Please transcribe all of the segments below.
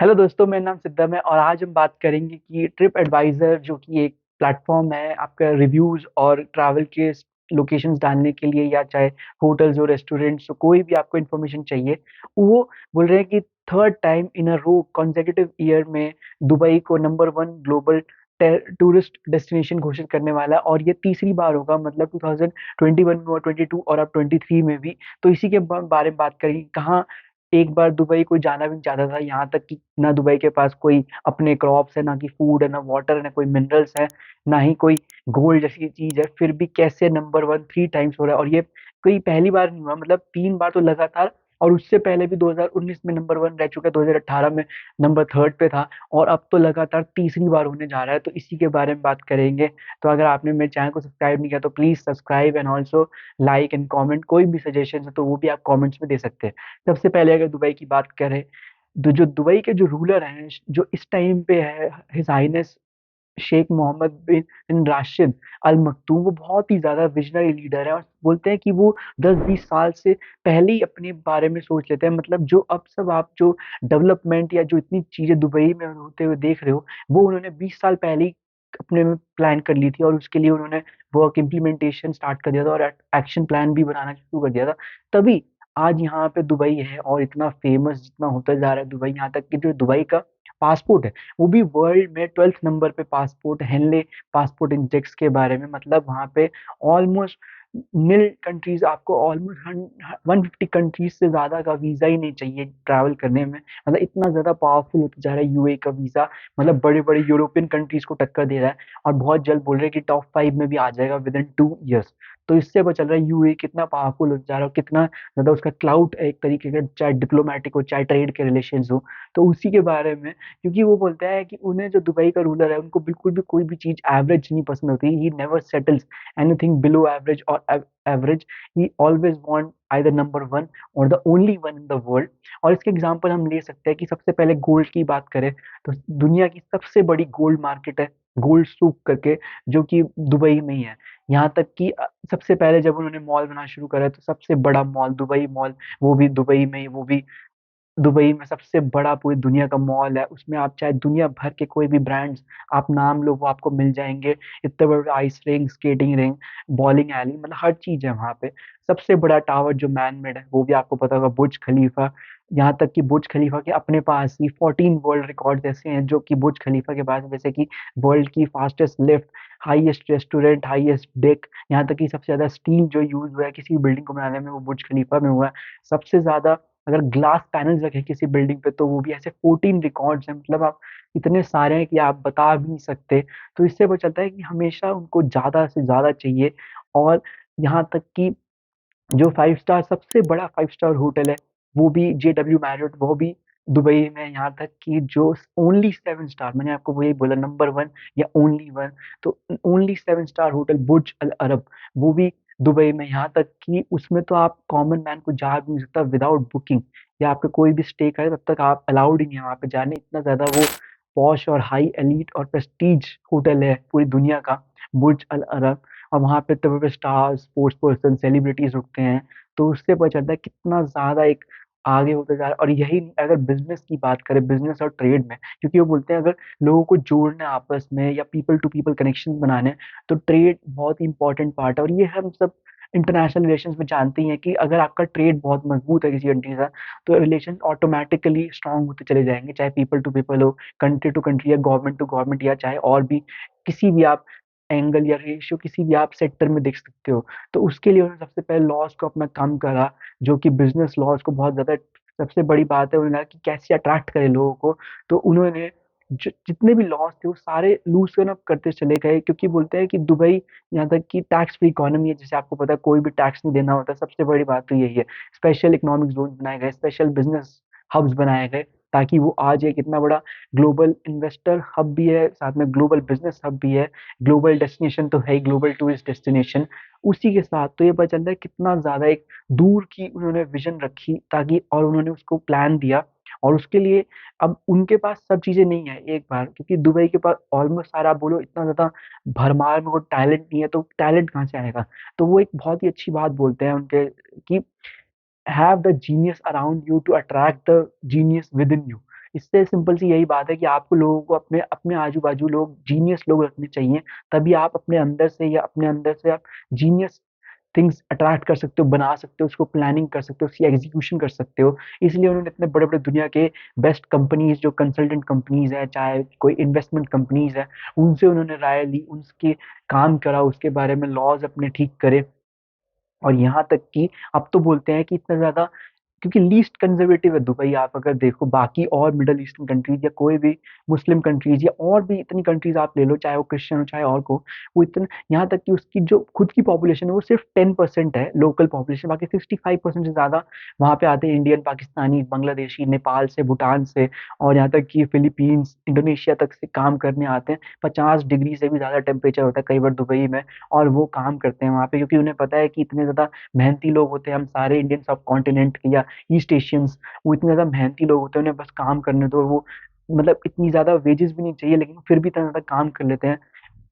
Hello दोस्तों, मेरा नाम सिद्धम है और आज हम बात करेंगे कि ट्रिप एडवाइजर जो कि एक प्लेटफॉर्म है आपका रिव्यूज और ट्रैवल के लोकेशंस डालने के लिए, या चाहे होटल्स हो, रेस्टोरेंट्स हो, कोई भी आपको इन्फॉर्मेशन चाहिए। वो बोल रहे हैं कि third time in a row consecutive year में दुबई को number one global tourist destination घोषित करने वाला है, और ये तीसरी बार होगा। मतलब 2021 में और 22 और अब 23 में भी। तो इसी के बारे में बात करेंगे। कहाँ एक बार दुबई कोई जाना भी नहीं चाहता था, यहाँ तक कि ना दुबई के पास कोई अपने क्रॉप्स है, ना कि फूड है, ना वाटर है, ना कोई मिनरल्स है, ना ही कोई गोल्ड जैसी चीज है। फिर भी कैसे नंबर वन थ्री टाइम्स हो रहा है, और ये कोई पहली बार नहीं हुआ। मतलब तीन बार तो लगातार, और उससे पहले भी 2019 में नंबर वन रह चुका है, 2018 में नंबर थर्ड पे था, और अब तो लगातार तीसरी बार होने जा रहा है। तो इसी के बारे में बात करेंगे। तो अगर आपने मेरे चैनल को सब्सक्राइब नहीं किया तो please subscribe and also like and comment. कोई भी सजेशन है तो वो भी आप कॉमेंट्स में दे सकते हैं। सबसे पहले अगर दुबई की बात करें, तो जो दुबई के जो रूलर हैं, जो इस टाइम पे है, हिज हाइनेस शेख मोहम्मद बिन राशिद अल मक्तूम, वो बहुत ही ज्यादा विजनरी लीडर है। और बोलते हैं कि वो 10-20 साल से पहले ही अपने बारे में सोच लेते हैं। मतलब जो अब सब आप जो डेवलपमेंट या जो इतनी चीजें दुबई में होते हुए देख रहे हो, वो उन्होंने 20 साल पहले ही अपने में प्लान कर ली थी, और उसके लिए उन्होंने वर्क इम्प्लीमेंटेशन स्टार्ट कर दिया था और एक्शन प्लान भी बनाना शुरू कर दिया था। तभी आज यहाँ पे दुबई है, और इतना फेमस जितना होता जा रहा है दुबई, यहाँ तक कि जो दुबई का पासपोर्ट है वो भी वर्ल्ड में 12th नंबर पे पासपोर्ट, हेनले पासपोर्ट इंडेक्स के बारे में। मतलब वहाँ पे ऑलमोस्ट मिल कंट्रीज, आपको ऑलमोस्ट 150 कंट्रीज से ज्यादा का वीजा ही नहीं चाहिए ट्रैवल करने में। मतलब इतना ज्यादा पावरफुल होता जा रहा है यूए का वीजा। मतलब बड़े बड़े यूरोपियन कंट्रीज को टक्कर दे रहा है, और बहुत जल्द बोल रहे हैं कि टॉप 5 में भी आ जाएगा विद इन 2 ईयर्स। तो इससे पता चल रहा है यूए कितना पावरफुल होता जा रहा है, और कितना ज्यादा उसका क्लाउड है एक तरीके का, चाहे डिप्लोमेटिक हो चाहे ट्रेड के रिलेशन हो। तो उसी के बारे में, क्योंकि वो बोलते हैं कि उन्हें जो दुबई का रूलर है उनको बिल्कुल भी कोई भी चीज एवरेज नहीं पसंद होती। He never settles anything below average or average. He always want either number one or the only one in the world. और इसके एग्जांपल हम ले सकते हैं कि सबसे पहले गोल्ड की बात करें, तो दुनिया की सबसे बड़ी गोल्ड मार्केट है गोल्ड सूक करके, जो कि दुबई में ही है। यहाँ तक कि सबसे पहले जब उन्होंने मॉल बनाना शुरू करा, तो सबसे बड़ा मॉल दुबई मॉल, वो भी दुबई में ही, वो भी दुबई में सबसे बड़ा पूरी दुनिया का मॉल है। उसमें आप चाहे दुनिया भर के कोई भी ब्रांड्स आप नाम लो, वो आपको मिल जाएंगे। इतने बड़े ice ring, skating ring, bowling alley, मतलब हर चीज है वहाँ पे। सबसे बड़ा टावर जो मैन मेड है वो भी आपको पता होगा, बुर्ज खलीफा। यहाँ तक कि बुर्ज खलीफा के अपने पास ही 14 वर्ल्ड रिकॉर्ड ऐसे हैं जो कि बुर्ज खलीफा के पास है, जैसे कि वर्ल्ड की fastest lift, highest restaurant, highest deck. यहाँ तक कि सबसे ज्यादा स्टील जो यूज हुआ है किसी बिल्डिंग को बनाने में, वो बुर्ज खलीफा में हुआ है। सबसे ज्यादा अगर ग्लास पैनल्स रखे किसी बिल्डिंग पे, तो वो भी ऐसे 14 रिकॉर्ड्स हैं। मतलब आप इतने सारे हैं कि आप बता भी नहीं सकते। तो इससे पता चलता है कि हमेशा उनको ज्यादा से ज्यादा चाहिए। और यहाँ तक कि जो 5 स्टार, सबसे बड़ा 5 स्टार होटल है, वो भी JW मैरियट, वो भी दुबई में। यहाँ तक कि जो ओनली 7 स्टार, मैंने आपको वही बोला नंबर वन या ओनली वन, तो ओनली 7 स्टार होटल बुर्ज अल अरब, वो भी दुबई में। यहाँ तक कि उसमें तो आप कॉमन मैन को जा भी नहीं सकता विदाउट बुकिंग, या आपका कोई भी स्टे करे तब तक आप अलाउड ही नहीं है वहाँ पे जाने। इतना ज्यादा वो पॉश और हाई एलीट और प्रेस्टीज होटल है पूरी दुनिया का, बुर्ज अल अरब। और वहाँ पे तब स्टार, स्पोर्ट्स पर्सन, सेलिब्रिटीज रुकते हैं। तो उससे पता चलता है कितना ज्यादा एक आगे होता जा रहा है। और यही नहीं, अगर बिजनेस की बात करें, बिजनेस और ट्रेड में, क्योंकि वो बोलते हैं अगर लोगों को जोड़ना है आपस में या पीपल टू पीपल कनेक्शन बनाने हैं, तो ट्रेड बहुत ही इंपॉर्टेंट पार्ट है। और ये हम सब इंटरनेशनल रिलेशंस में जानते ही हैं कि अगर आपका ट्रेड बहुत मजबूत है किसी कंट्री से, तो रिलेशन ऑटोमेटिकली स्ट्रांग होते चले जाएंगे, चाहे पीपल टू पीपल हो, कंट्री टू कंट्री, या गवर्नमेंट टू गवर्नमेंट, या चाहे और भी किसी भी आप एंगल या रेशियो किसी भी आप सेक्टर में देख सकते हो। तो उसके लिए उन्होंने सबसे पहले लॉस को अपना कम करा, जो कि बिजनेस लॉस को बहुत ज्यादा, सबसे बड़ी बात है उन्होंने कहा कि कैसे अट्रैक्ट करें लोगों को। तो उन्होंने जितने भी लॉस थे वो सारे लूज करते चले गए, क्योंकि बोलते हैं कि दुबई यहाँ तक कि टैक्स फ्री इकोनॉमी है, जैसे आपको पता है कोई भी टैक्स नहीं देना होता। सबसे बड़ी बात तो यही है। स्पेशल इकोनॉमिक जोन बनाए गए, स्पेशल बिजनेस हब्स बनाए गए, ताकि वो आज एक इतना बड़ा ग्लोबल इन्वेस्टर हब भी है, साथ में ग्लोबल बिजनेस हब भी है, ग्लोबल डेस्टिनेशन तो है ही, ग्लोबल टूरिस्ट डेस्टिनेशन। उसी के साथ तो ये पता चलता है कितना ज्यादा एक दूर की उन्होंने विजन रखी, ताकि और उन्होंने उसको प्लान दिया। और उसके लिए अब उनके पास सब चीजें नहीं है एक बार, क्योंकि दुबई के पास ऑलमोस्ट सारा, आप बोलो इतना ज्यादा भरमार में, वो टैलेंट नहीं है, तो टैलेंट कहाँ से आएगा। तो वो एक बहुत ही अच्छी बात बोलते हैं उनके कि have the genius around you to attract the genius within you. इससे सिंपल सी यही बात है कि आपको लोगों को अपने अपने आजू-बाजू लोग जीनियस लोग रखने चाहिए, तभी आप अपने अंदर से या अपने अंदर से आप जीनियस थिंग्स अट्रैक्ट कर सकते हो, बना सकते हो, उसको प्लानिंग कर सकते हो, उसकी एग्ज़ीक्यूशन कर सकते हो। इसलिए उन्होंने इतने बड़े-बड़े दुनिया के बेस्ट कंपनीज़ जो कंसल्टेंट कंपनीज़ हैं, चाहे कोई इन्वेस्टमेंट कंपनीज़ हैं, उनसे उन्होंने राय ली, उनके काम करा, उसके बारे में लॉज़ अपने ठीक करे। और यहाँ तक कि अब तो बोलते हैं कि इतना ज़्यादा, क्योंकि लीस्ट कंजर्वेटिव है दुबई, आप अगर देखो बाकी और मिडल ईस्टर्न कंट्रीज या कोई भी मुस्लिम कंट्रीज या और भी इतनी कंट्रीज आप ले लो, चाहे वो क्रिश्चियन हो चाहे और को, वो इतना, यहाँ तक कि उसकी जो खुद की पॉपुलेशन है वो सिर्फ 10% है लोकल पॉपुलेशन, बाकी 65% से ज्यादा वहाँ पे आते हैं इंडियन, पाकिस्तानी, बांग्लादेशी, नेपाल से, भूटान से, और यहाँ तक कि फिलीपींस, इंडोनेशिया तक से काम करने आते हैं। 50 डिग्री से भी ज्यादा टेम्परेचर होता है कई बार दुबई में, और वो काम करते हैं वहाँ पे, क्योंकि उन्हें पता है कि इतने ज्यादा मेहनती लोग होते हैं, हम सारे इंडियन सब कॉन्टिनेंट या ईस्ट एशियंस, वो इतने ज़्यादा मेहनती लोग होते हैं, उन्हें बस काम करने दो, वो मतलब इतनी ज़्यादा वेजेस भी नहीं चाहिए, लेकिन फिर भी इतना ज़्यादा काम कर लेते हैं,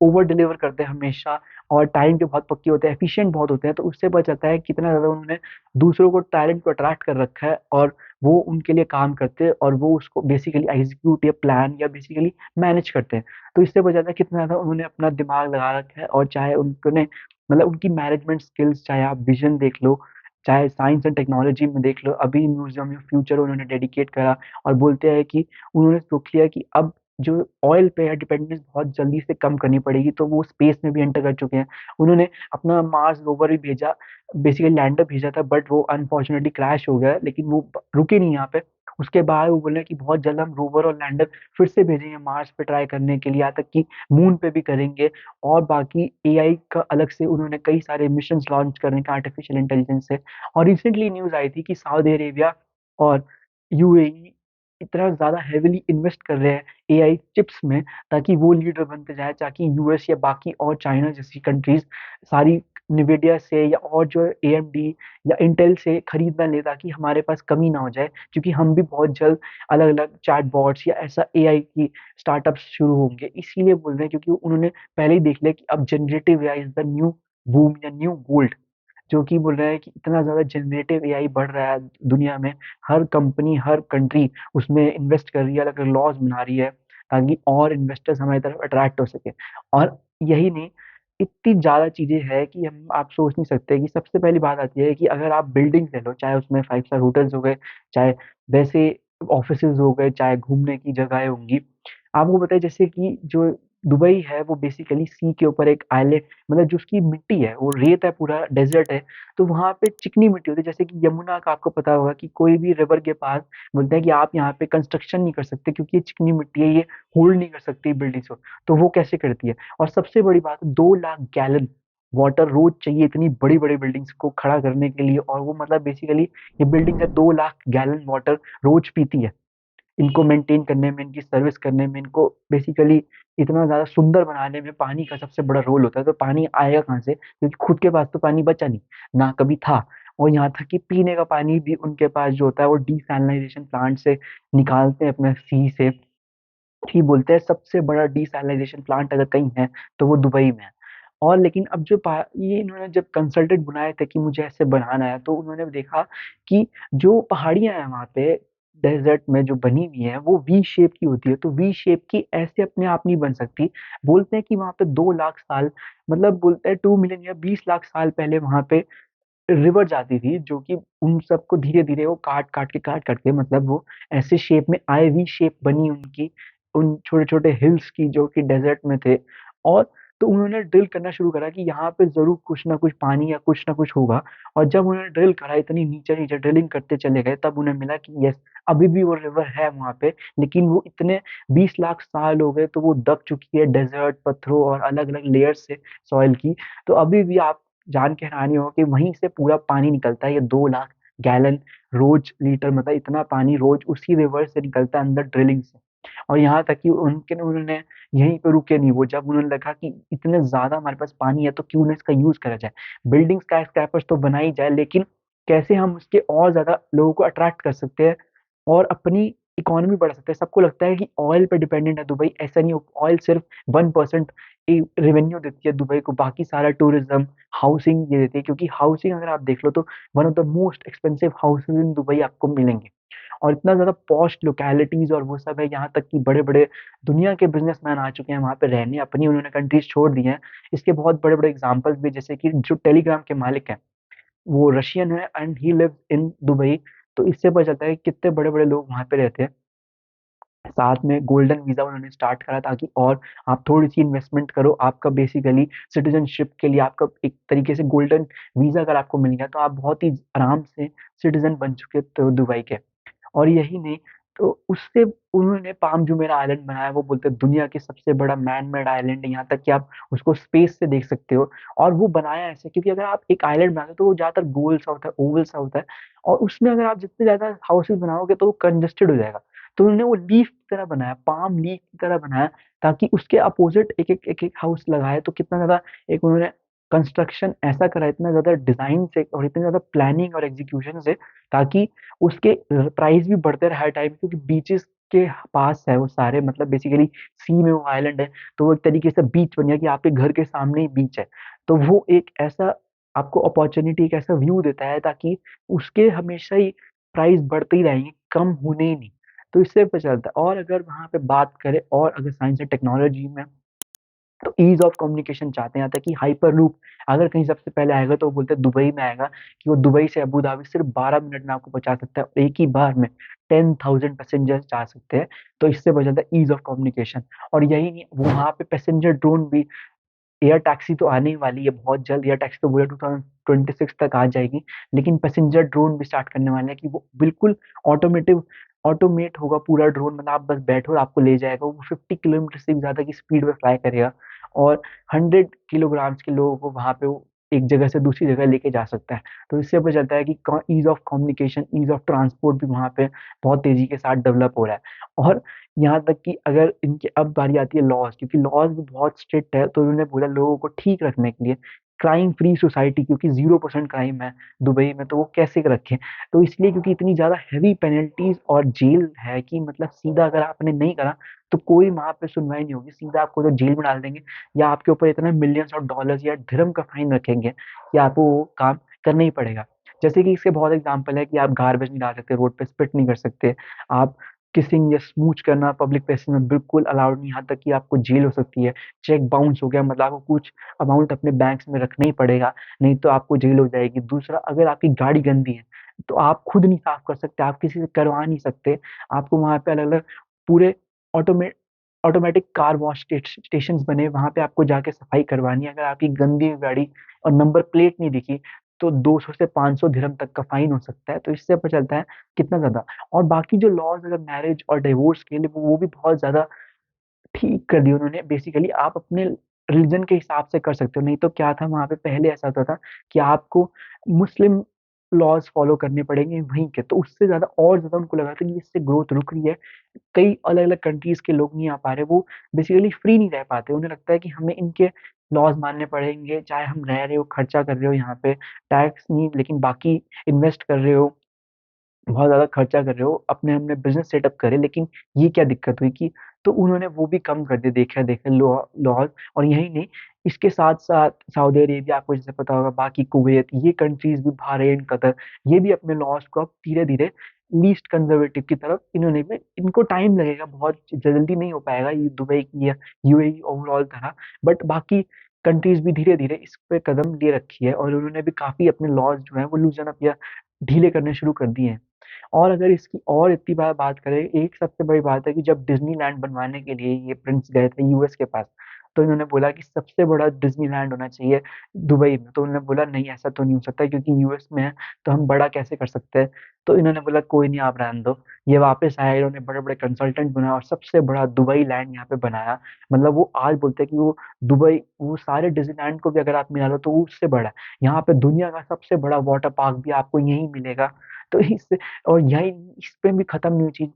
ओवर डिलीवर करते हैं हमेशा, और टाइम के बहुत पक्के होते हैं, एफिशिएंट बहुत होते हैं। तो उससे पता चलता है कितना ज़्यादा उन्होंने दूसरों को, टैलेंट को अट्रैक्ट कर रखा है, और वो उनके लिए काम करते हैं, और वो उसको बेसिकली एग्जीक्यूट या प्लान या बेसिकली मैनेज करते हैं। तो इससे पता चलता है कितना ज़्यादा उन्होंने अपना दिमाग लगा रखा है, और चाहे उन्होंने मतलब उनकी मैनेजमेंट स्किल्स, चाहे आप विजन देख लो, चाहे साइंस एंड टेक्नोलॉजी में देख लो, अभी म्यूजियम या फ्यूचर उन्होंने डेडिकेट करा, और बोलते हैं कि उन्होंने सोच लिया कि अब जो ऑयल पे है डिपेंडेंस बहुत जल्दी से कम करनी पड़ेगी, तो वो स्पेस में भी एंटर कर चुके हैं। उन्होंने अपना मार्स रोवर भी भेजा, बेसिकली लैंडर भेजा था, बट वो अनफॉर्चुनेटली क्रैश हो गया, लेकिन वो रुके नहीं यहाँ पे। उसके बाद वो बोले कि बहुत जल्द हम रोवर और लैंडर फिर से भेजेंगे मार्स पे ट्राई करने के लिए, यहाँ तक कि मून पे भी करेंगे। और बाकी एआई का अलग से उन्होंने कई सारे मिशंस लॉन्च करने का आर्टिफिशियल इंटेलिजेंस से। और रिसेंटली न्यूज़ आई थी कि सऊदी अरेबिया और यूएई इतना ज़्यादा हेविली इन्वेस्ट कर रहे हैं एआई चिप्स में, ताकि वो लीडर बनते जाए, ताकि यूएस या बाकी और चाइना जैसी कंट्रीज सारी निविडिया से या और जो एएमडी या इंटेल से खरीद ना ले, ताकि हमारे पास कमी ना हो जाए, क्योंकि हम भी बहुत जल्द अलग अलग चैटबॉट्स या ऐसा एआई की स्टार्टअप्स शुरू होंगे। इसीलिए बोल रहे हैं क्योंकि उन्होंने पहले ही देख लिया कि अब generative AI is the new boom या न्यू गोल्ड, जो कि बोल रहा है कि इतना ज़्यादा जनरेटिव एआई बढ़ रहा है दुनिया में, हर कंपनी, हर कंट्री उसमें इन्वेस्ट कर रही है, अलग-अलग लॉज़ बना रही है, ताकि और इन्वेस्टर्स हमारी तरफ अट्रैक्ट हो सके। और यही नहीं, इतनी ज़्यादा चीज़ें हैं कि हम आप सोच नहीं सकते। कि सबसे पहली बात आती है कि अगर आप बिल्डिंग्स ले लो, चाहे उसमें 5 स्टार होटल्स हो गए, चाहे वैसे ऑफिसेज़ हो गए, चाहे घूमने की जगहें होंगी। आपको पता है जैसे कि जो दुबई है वो बेसिकली सी के ऊपर एक आइलैंड, मतलब जो उसकी मिट्टी है वो रेत है, पूरा डेज़र्ट है, तो वहाँ पे चिकनी मिट्टी होती है। जैसे कि यमुना का आपको पता होगा कि कोई भी रिवर के पास बोलते हैं कि आप यहाँ पे कंस्ट्रक्शन नहीं कर सकते, क्योंकि ये चिकनी मिट्टी है, ये होल्ड नहीं कर सकती बिल्डिंग्स को। तो वो कैसे करती है? और सबसे बड़ी बात, 2 लाख गैलन वाटर रोज़ चाहिए इतनी बड़ी-बड़ी बिल्डिंग्स को खड़ा करने के लिए, और वो मतलब बेसिकली ये बिल्डिंग है 2 लाख गैलन वाटर रोज़ पीती है। इनको मेंटेन करने में, इनकी सर्विस करने में, इनको बेसिकली इतना ज़्यादा सुंदर बनाने में पानी का सबसे बड़ा रोल होता है। तो पानी आएगा कहाँ से? क्योंकि खुद के पास तो पानी बचा नहीं, ना कभी था। और यहाँ तक कि पीने का पानी भी उनके पास जो होता है वो डीसैलिनाइज़ेशन प्लांट से निकालते हैं अपने सी से। ही बोलते हैं सबसे बड़ा डीसैलिनाइज़ेशन प्लांट अगर कहीं है, तो वो दुबई में है। और लेकिन अब जो पा ये इन्होंने जब कंसल्टेंट बुलाए थे कि मुझे ऐसे बनाना है, तो उन्होंने देखा कि जो पहाड़ियाँ हैं वहाँ पे डेज़र्ट में जो बनी हुई हैं, वो वी शेप की होती है। तो वी शेप की ऐसे अपने आप नहीं बन सकती। बोलते हैं कि वहाँ पे 2 लाख साल, मतलब बोलते हैं 2 मिलियन या 20 लाख साल पहले वहाँ पे रिवर जाती थी, जो कि उन सबको धीरे-धीरे वो काट-काट के मतलब वो ऐसे शेप में आए, वी शेप बनी उनकी, उन छोटे-छोटे हिल्स की जो कि डेज़र्ट में थे। और तो उन्होंने ड्रिल करना शुरू करा कि यहाँ पे ज़रूर कुछ ना कुछ पानी या कुछ ना कुछ होगा। और जब उन्होंने ड्रिल करा, इतनी नीचे-नीचे ड्रिलिंग करते चले गए, तब उन्हें मिला कि यस, अभी भी वो रिवर है वहाँ पे, लेकिन वो इतने 20 लाख साल हो गए, तो वो दब चुकी है डेज़र्ट, पत्थरों और अलग-अलग लेयर्स से सॉइल की। तो अभी भी आप जान के हैरानी होगा कि वहीं से पूरा पानी निकलता है, ये 2 लाख गैलन रोज़, लीटर, मतलब इतना पानी रोज़ उसी रिवर से निकलता है अंदर ड्रिलिंग से। और यहाँ तक कि उन्होंने यहीं पे रुके नहीं वो, जब उन्होंने देखा कि इतने ज़्यादा हमारे पास पानी है, तो क्यों ना इसका यूज़ करा जाए। बिल्डिंग स्काईस्क्रैपर्स तो बनाई जाए, लेकिन कैसे हम उसके और ज़्यादा लोगों को अट्रैक्ट कर सकते हैं और अपनी इकोनॉमी बढ़ा सकते हैं। सबको लगता है कि ऑयल पे डिपेंडेंट है दुबई, ऐसा नहीं, ऑयल सिर्फ 1% रेवेन्यू देती है दुबई को, बाकी सारा टूरिज्म, हाउसिंग ये देती है, क्योंकि हाउसिंग अगर आप देख लो तो one of the most expensive houses in Dubai आपको मिलेंगे। और इतना ज्यादा पॉश लोकेलिटीज और वो सब है, यहाँ तक कि बड़े बड़े दुनिया के बिजनेसमैन आ चुके हैं वहां पे रहने, अपनी उन्होंने कंट्रीज छोड़ दी हैं। इसके बहुत बड़े बड़े एग्जांपल्स भी, जैसे कि जो टेलीग्राम के मालिक हैं वो रशियन है and he lives in Dubai. तो इससे पता चलता है कि कितने बड़े बड़े लोग वहां पे रहते हैं। साथ में गोल्डन वीजा उन्होंने स्टार्ट करा, ताकि और आप थोड़ी सी इन्वेस्टमेंट करो, आपका बेसिकली सिटीजनशिप के लिए आपका एक तरीके से गोल्डन वीजा अगर आपको मिल गया तो आप बहुत ही आराम से सिटीजन बन चुके तो दुबई के। और यही नहीं, तो उससे उन्होंने पाम जुमेरा आइलैंड बनाया, वो बोलते हैं दुनिया की सबसे बड़ा मैन मेड आइलैंड है, यहाँ तक कि आप उसको स्पेस से देख सकते हो। और वो बनाया ऐसे क्योंकि अगर आप एक आइलैंड बनाते हो तो वो ज्यादातर गोल सा होता है, ओवल सा होता है, और उसमें अगर आप जितने ज्यादा हाउसेस बनाओगे तो वो कंजेस्टेड हो जाएगा। तो उन्होंने वो लीफ की तरह बनाया, पाम लीफ की तरह बनाया, ताकि उसके अपोजिट एक एक हाउस लगाए। तो कितना ज्यादा एक उन्होंने कंस्ट्रक्शन ऐसा करा, इतना ज्यादा डिजाइन से और इतनी ज्यादा प्लानिंग और एग्जीक्यूशन से, ताकि उसके प्राइस भी बढ़ते रहे हर टाइम, क्योंकि बीचेस के पास है वो सारे, मतलब बेसिकली सी में वो आइलैंड है। तो वो एक तरीके से बीच बन गया कि आपके घर के सामने ही बीच है। तो वो एक ऐसा आपको अपॉर्चुनिटी, एक ऐसा व्यू देता है, ताकि उसके हमेशा ही प्राइस बढ़ते ही रहेंगे, कम होने ही नहीं। तो इससे पता चलता है। और अगर वहां पे बात करें और अगर साइंस एंड टेक्नोलॉजी में, तो ईज ऑफ कम्युनिकेशन चाहते हैं, यहाँ तक कि हाइपर लूप अगर कहीं सबसे पहले आएगा तो वो बोलते हैं दुबई में आएगा, कि वो दुबई से अबू धाबी सिर्फ 12 मिनट में आपको पहुंचा सकता है, और एक ही बार में 10,000 पैसेंजर्स जा सकते हैं। तो इससे बच जाता है ईज ऑफ कम्युनिकेशन। और यही नहीं, वो वहाँ पे पैसेंजर ड्रोन भी, एयर टैक्सी तो आने ही वाली है बहुत जल्द, एयर टैक्सी तो बोले 2026 तक आ जाएगी, लेकिन पैसेंजर ड्रोन भी स्टार्ट करने वाले हैं, कि वो बिल्कुल ऑटोमेटिव ऑटोमेट होगा पूरा ड्रोन, मतलब आप बस बैठो और आपको ले जाएगा, वो 50 किलोमीटर से भी ज्यादा की स्पीड में फ्लाई करेगा। और 100 किलोग्राम्स के लोगों को वहां पे वो एक जगह से दूसरी जगह लेके जा सकता है। तो इससे पता चलता है कि ease of communication, ease of transport भी वहां पे बहुत तेजी के साथ डेवलप हो रहा है। और यहाँ तक कि अगर इनकी अब बारी आती है लॉज, क्योंकि लॉज भी बहुत स्ट्रिक्ट है, तो उन्होंने बोला लोगों को ठीक रखने के लिए क्राइम फ्री सोसाइटी, क्योंकि 0% क्राइम है दुबई में, तो वो कैसे रखें। तो इसलिए क्योंकि इतनी ज्यादा हैवी पेनल्टीज और जेल है, कि मतलब सीधा अगर आपने नहीं करा तो कोई वहां पे सुनवाई नहीं होगी, सीधा आपको तो जेल में डाल देंगे, या आपके ऊपर इतना मिलियंस ऑफ डॉलर्स या दिरहम का फाइन रखेंगे कि आपको वो काम करना ही पड़ेगा। जैसे कि इसके बहुत एग्जाम्पल है कि आप गार्बेज नहीं डाल सकते, रोड पे स्पिट नहीं कर सकते, आप किसिंग या स्मूच करना पब्लिक प्लेसेस में बिल्कुल अलाउड नहीं, यहाँ तक कि आपको जेल हो सकती है। चेक बाउंस हो गया, मतलब आपको कुछ अमाउंट अपने बैंक्स में रखना ही पड़ेगा, नहीं तो आपको जेल हो जाएगी। दूसरा, अगर आपकी गाड़ी गंदी है तो आप खुद नहीं साफ कर सकते, आप किसी से करवा नहीं सकते, आपको वहां पे अलग अलग पूरे automate automatic car wash station बने, वहां पे आपको जाके सफाई करवानी है। अगर आपकी गंदी गाड़ी और नंबर प्लेट नहीं दिखी तो 200 से 500 दिरहम तक का फाइन हो सकता है। तो इससे पता चलता है कितना ज्यादा। और बाकी जो लॉज अगर मैरिज और डिवोर्स के लिए, वो भी बहुत ज्यादा ठीक कर दिया उन्होंने। बेसिकली आप अपने रिलीजन के हिसाब से कर सकते हो, नहीं तो क्या था वहां पे पहले ऐसा होता था कि आपको मुस्लिम लॉज फॉलो करने पड़ेंगे वहीं के, तो उससे ज्यादा और ज्यादा उनको लगा था कि इससे ग्रोथ रुक रही है, कई अलग अलग कंट्रीज के लोग नहीं आ पा रहे, वो बेसिकली फ्री नहीं रह पाते, उन्हें लगता है कि हमें इनके लॉज मानने पड़ेंगे, चाहे हम रह रहे हो, खर्चा कर रहे हो यहाँ पे, टैक्स नहीं लेकिन बाकी इन्वेस्ट कर रहे हो, बहुत ज्यादा खर्चा कर रहे हो, अपने हमने बिजनेस सेटअप करे, लेकिन ये क्या दिक्कत हुई कि, तो उन्होंने वो भी कम कर दिया, देखा देखा लॉज। और यही नहीं, इसके साथ साथ सऊदी अरेबिया, आपको जैसे पता होगा, बाकी कुवैत, ये कंट्रीज भी, बहरीन, कतर, ये भी अपने लॉज को अब धीरे धीरे लीस्ट कंजर्वेटिव की तरफ इन्होंने भी, इनको टाइम लगेगा, बहुत जल्दी नहीं हो पाएगा ये दुबई की या यूएई ओवरऑल तरह, बट बाकी कंट्रीज भी धीरे धीरे इस पे कदम ले रखी है, और उन्होंने भी काफी अपने लॉज जो है वो लूजन अप या ढीले करने शुरू कर दिए हैं। और अगर इसकी और इतनी बार बात करें, एक सबसे बड़ी बात है कि जब डिज्नीलैंड बनवाने के लिए ये प्रिंस गए थे यूएस के पास, तो इन्होंने बोला कि सबसे बड़ा डिज्नीलैंड होना चाहिए दुबई में। तो उन्होंने बोला नहीं, ऐसा तो नहीं हो सकता, क्योंकि यूएस में है तो हम बड़ा कैसे कर सकते हैं। तो इन्होंने बोला कोई नहीं, आप रहने दो। ये वापस आया, इन्होंने बड़े बड़े कंसल्टेंट बनाया और सबसे बड़ा दुबई लैंड यहाँ पे बनाया। मतलब वो आज बोलते हैं कि वो दुबई, वो सारे डिज्नीलैंड को भी अगर आप मिला लो तो वो उससे बड़ा है। यहाँ पे दुनिया का सबसे बड़ा वाटर पार्क भी आपको यहीं मिलेगा। तो इससे, और यही, इस पे भी खत्म नहीं हुई चीज,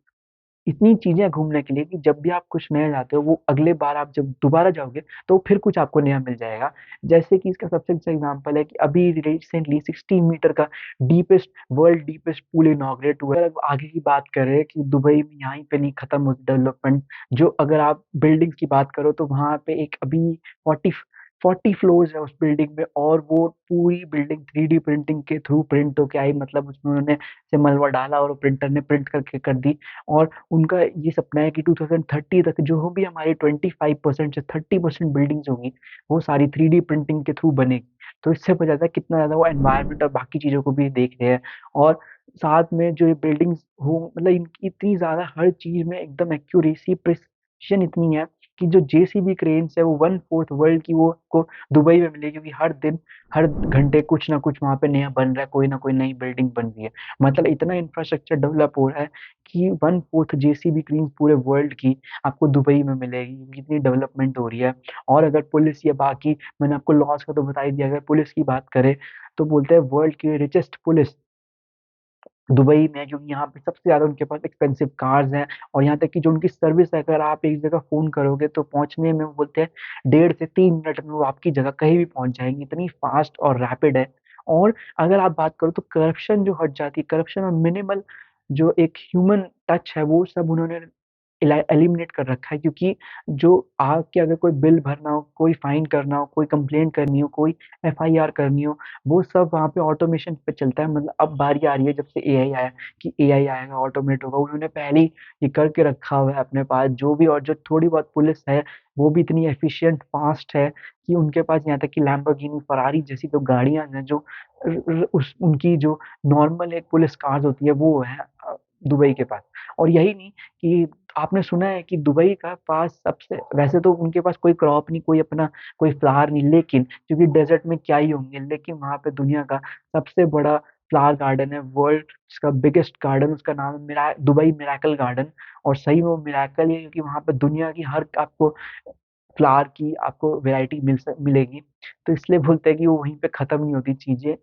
इतनी चीजें हैं घूमने के लिए कि जब भी आप कुछ नया जाते हो, वो अगले बार आप जब दोबारा जाओगे तो फिर कुछ आपको नया मिल जाएगा। जैसे कि इसका सबसे अच्छा एग्जांपल है कि अभी रिसेंटली 16 मीटर का deepest world deepest pool inaugurate हुआ है। अगर आगे की बात करें कि दुबई में यहीं पे नहीं खत्म होती डेवलपमेंट, जो अगर आप बिल्डिंग्स की बात करो तो वहां पे एक अभी 40 फ्लोर्स है उस बिल्डिंग में, और वो पूरी बिल्डिंग 3D प्रिंटिंग के थ्रू प्रिंट होके आई। मतलब उसमें उन्होंने से मलबा डाला और प्रिंटर ने प्रिंट करके कर दी। और उनका ये सपना है कि 2030 तक जो भी हमारी 25% से 30% बिल्डिंग्स होंगी, वो सारी 3D प्रिंटिंग के थ्रू बनेगी। तो इससे पता चलता है कितना ज्यादा वो एनवायरनमेंट और बाकी चीजों को भी देख रहे हैं। और साथ में जो ये बिल्डिंग्स हो, मतलब इनकी इतनी ज्यादा हर चीज में एकदम एक्यूरेसी प्रिसिशन इतनी है कि जो जेसीबी क्रेन्स है वो 1/4 वर्ल्ड की वो को दुबई में मिलेगी, क्योंकि हर दिन हर घंटे कुछ ना कुछ वहां पे नया बन रहा है, कोई ना कोई नई बिल्डिंग बन रही है। मतलब इतना इंफ्रास्ट्रक्चर डेवलप हो रहा है कि 1/4 जेसीबी क्रेन पूरे वर्ल्ड की आपको दुबई में मिलेगी, क्योंकि इतनी डेवलपमेंट हो रही है। और अगर पुलिस या बाकी, मैंने आपको लॉस का तो बता ही दिया, अगर पुलिस की बात करें तो बोलते हैं वर्ल्ड की रिचेस्ट पुलिस दुबई में है, क्योंकि यहाँ पे सबसे ज्यादा उनके पास एक्सपेंसिव कार्स हैं। और यहाँ तक कि जो उनकी सर्विस है, अगर आप एक जगह फोन करोगे तो पहुंचने में वो बोलते हैं 1.5 से 3 मिनट में वो आपकी जगह कहीं भी पहुंच जाएंगी, इतनी फास्ट और रैपिड है। और अगर आप बात करो तो करप्शन जो हट जाती है, करप्शन और मिनिमल जो एक ह्यूमन टच है, वो सब उन्होंने एलिमिनेट कर रखा है। क्योंकि जो आके अगर कोई बिल भरना हो, कोई फाइन करना हो, कोई कंप्लेंट करनी हो, कोई एफआईआर करनी हो, वो सब वहाँ पे ऑटोमेशन पे चलता है। मतलब अब बारी आ रही है जब से एआई आया कि एआई आएगा, ऑटोमेट होगा। उन्होंने पहले ही ये करके रखा हुआ है अपने पास जो भी। और जो थोड़ी बहुत पुलिस है वो भी इतनी एफिशिएंट फास्ट है कि उनके पास यहाँ तक कि लैम्बोर्गिनी फरारी जैसी जो गाड़ियां हैं, जो उस उनकी जो नॉर्मल एक पुलिस कार्स होती है वो है दुबई के पास। और यही नहीं कि आपने सुना है कि दुबई का पास सबसे, वैसे तो उनके पास कोई क्रॉप नहीं, कोई अपना कोई फ्लावर नहीं, लेकिन क्योंकि डेजर्ट में क्या ही होंगे, लेकिन वहां पे दुनिया का सबसे बड़ा फ्लावर गार्डन है वर्ल्ड, जिसका बिगेस्ट गार्डन, उसका नाम है दुबई मिराकल गार्डन। और सही में वो मिराकल है, क्योंकि वहां पे दुनिया की हर आपको फ्लावर की आपको वैरायटी मिलेगी। तो इसलिए बोलते हैं कि वो वहीं पे खत्म नहीं होती चीजें।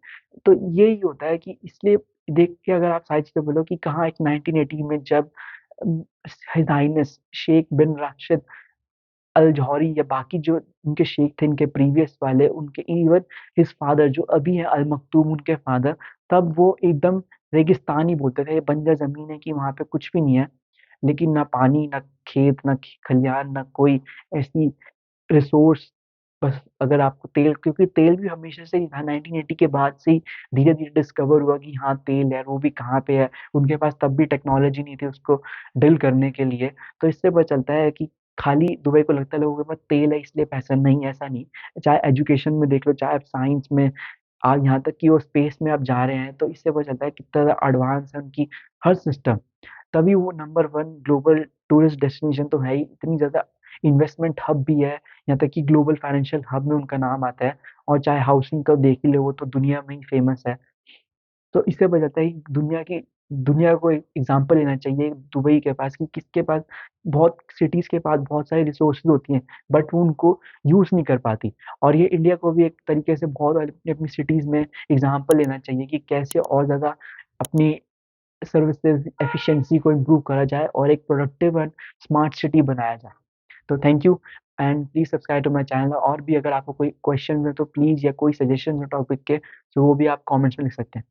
तो यही होता है कि इसलिए देख के अगर आप सारी चीजें बोलो कि कहाँ एक 1980 में जब हिज हाइनेस शेख बिन राशिद अल जौहरी या बाकी जो उनके शेख थे, इनके प्रीवियस वाले, उनके इवन हिज फादर जो अभी है अल मखतूम उनके फादर, तब वो एकदम रेगिस्तान ही बोलते थे, ये बंजर जमीन है कि वहां पे कुछ भी नहीं है। लेकिन ना पानी, ना खेत, ना खलियान, ना कोई ऐसी रिसोर्स। बस अगर आपको तेल, क्योंकि तेल भी हमेशा से ही था, 1980 के बाद से ही धीरे धीरे डिस्कवर हुआ कि हाँ तेल है, वो भी कहाँ पे है। उनके पास तब भी टेक्नोलॉजी नहीं थी उसको ड्रिल करने के लिए। तो इससे पता चलता है कि खाली दुबई को लगता है लोगों के पास तेल है इसलिए पैसा नहीं है, ऐसा नहीं। चाहे एजुकेशन में देख लो, चाहे आप साइंस में, आज यहाँ तक कि वो स्पेस में आप जा रहे हैं, तो इससे पता चलता है कितना ज्यादा एडवांस है उनकी हर सिस्टम। तभी वो number one global tourist destination तो है ही, इतनी ज्यादा इन्वेस्टमेंट हब भी है, यहाँ तक कि ग्लोबल फाइनेंशियल हब में उनका नाम आता है। और चाहे हाउसिंग का देख ही ले, वो तो दुनिया में ही फेमस है। तो इससे पता चलता है कि दुनिया को एक एग्जाम्पल लेना चाहिए दुबई के पास, कि किसके पास बहुत सिटीज के पास बहुत सारी रिसोर्सेज होती हैं, बट वो उनको यूज नहीं कर पाती। और ये इंडिया को भी एक तरीके से बहुत अपनी अपनी सिटीज में एग्जाम्पल लेना चाहिए कि कैसे और ज्यादा अपनी सर्विसेज एफिशिएंसी को इम्प्रूव करा जाए और एक प्रोडक्टिव एंड स्मार्ट सिटी बनाया जाए। तो thank you, and please subscribe to my channel. और भी अगर आपको कोई क्वेश्चन है तो प्लीज, या कोई सजेशन है टॉपिक के, तो वो भी आप कमेंट्स में लिख सकते हैं।